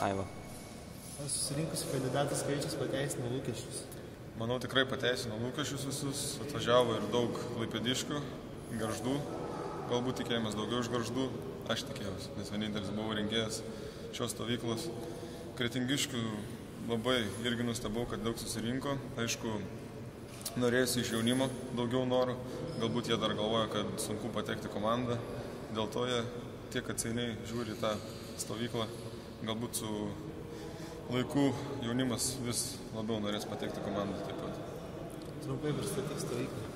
Aiva. Ar susirinkusių kandidatų skaičius pateisino lūkesčius? Manau, tikrai pateisino lūkesčius visus. Atvažiavo ir daug klaipėdiškių, Gargždų. Galbūt tikėjomės daugiau iš Gargždų. Aš tikėjausi, nes vienintelis buvau rengėjas šios stovyklos. Kretingiškių labai irgi nustebau, kad daug susirinko. Aišku, norėjusi iš jaunimo daugiau norų. Galbūt jie dar galvoja, kad sunku patekti komandą. Dėl to jie tiek atsainiai žiūri tą stovyklą. Galbūt su laiku jaunimas vis labiau norės patekti komandą taip pat. Trumpai pristatyk stovyklą.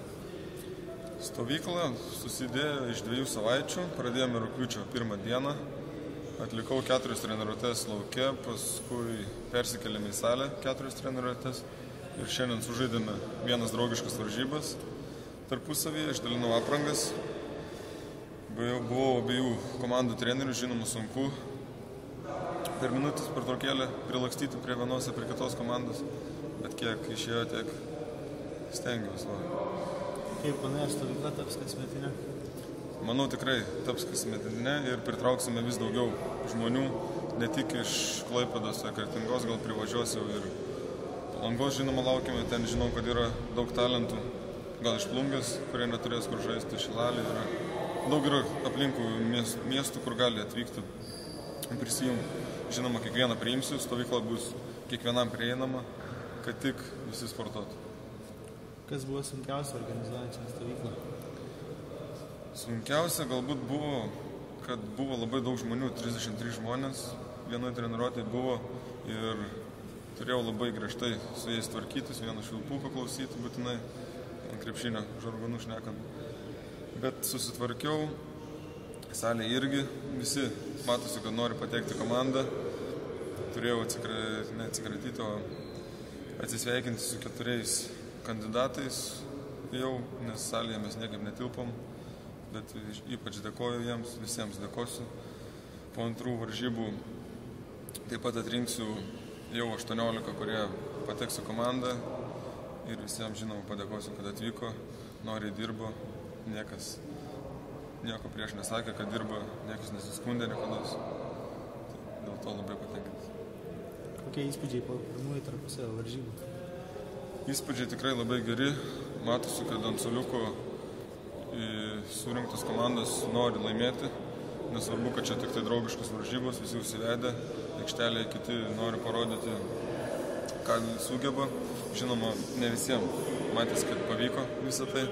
Stovykla susidėjo iš 2 savaičių. Pradėjome rugpjūčio 1 dieną. Atlikau 4 treniruotes lauke, paskui persikėlėme į salę 4 treniruotes. Ir šiandien sužaidėme vienas draugiškas varžybas. Tarpusavyje išdalinau aprangas. Buvau abiejų komandų trenerių, žinoma sunku per minutės pertraukėlę prilakstyti prie vienos ir prie kitos komandos, bet kiek išėjo, tiek stengiausi. Kaip manai, ar stovykla taps kasmetinė? Manau, tikrai taps kasmetinė ir pritrauksime vis daugiau žmonių, ne tik iš Klaipėdos ar Kretingos, gal privažiuos jau ir Palangos, žinoma, laukime, ten žinau, kad yra daug talentų, gal iš Plungės, kurie neturės kur žaisti, Šilalė yra. Daug yra aplinkų miestų, kur gali atvykti, prisijungti. Žinoma, kiekvieną priimsiu, stovykla bus kiekvienam prieinama, kad tik visi sportuotų. Kas buvo sunkiausia organizuojant šią stovyklą? Sunkiausia galbūt buvo, kad buvo labai daug žmonių, 33 žmonės, vienoje treniruotėje buvo ir turėjau labai griežtai su jais tvarkytis, vieną švilpuką klausyti būtinai, krepšinio žargonų šnekant. Bet susitvarkiau, salė irgi, visi matosi, kad nori patekti komandą. Turėjau neatsikratyti, o atsisveikinti su 4 kandidatais jau, nes salėje mes niekaip netilpom, bet ypač dėkoju jiems, visiems dėkosiu. Po antrų varžybų taip pat atrinksiu jau 18, kurie pateks į komandą ir visiems, žinoma, padėkosiu, kad atvyko, noriai dirbo. Niekas nieko prieš nesakė, kad dirba, niekas nesiskundė niekados. Dėl to labai patenkintas. Kokie įspūdžiai po pirmųjų tarpusavio varžybų? Įspūdžiai tikrai labai geri. Matosi, kad ant suoliuko surinktos komandos nori laimėti. Nesvarbu, kad čia tik tai draugiškos varžybos, visi užsivedė. Aikštelėje kiti nori parodyti, ką sugeba. Žinoma, ne visiems matys, kad pavyko visą tai.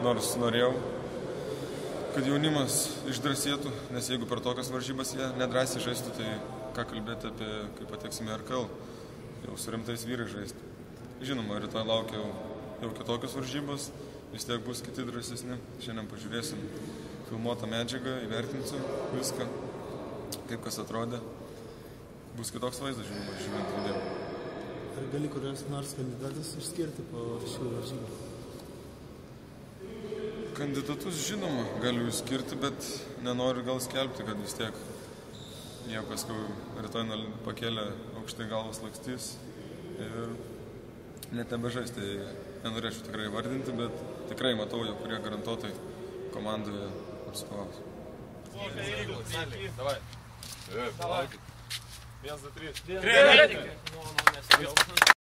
Nors norėjau, kad jaunimas išdrąsėtų, nes jeigu per tokias varžybas jie nedrąsiai žaistų, tai ką kalbėti apie, kai pateksime RKL, jau su rimtais vyrai žaisti. Žinoma, rytoj laukia jau kitokios varžybos, vis tiek bus kiti drąsesni. Šiandien pažiūrėsim filmuotą medžiagą, įvertinsim viską, kaip kas atrodė. Bus kitoks vaizdas, žinoma, žiūrint video. Ar gali kurios nors kandidatus išskirti po šių varžybų? Kandidatus, žinoma, galiu išskirti, bet nenoriu gal skelbti, kad vis tiek jie paskui rytoj pakėlė aukštai galvas lakstys ir net nebežais, tai nenorėčiau tikrai vardinti, bet tikrai matau, jog kurie garantuotai komandoje apsiklaus. Давай. Давай. 1, 2, 3.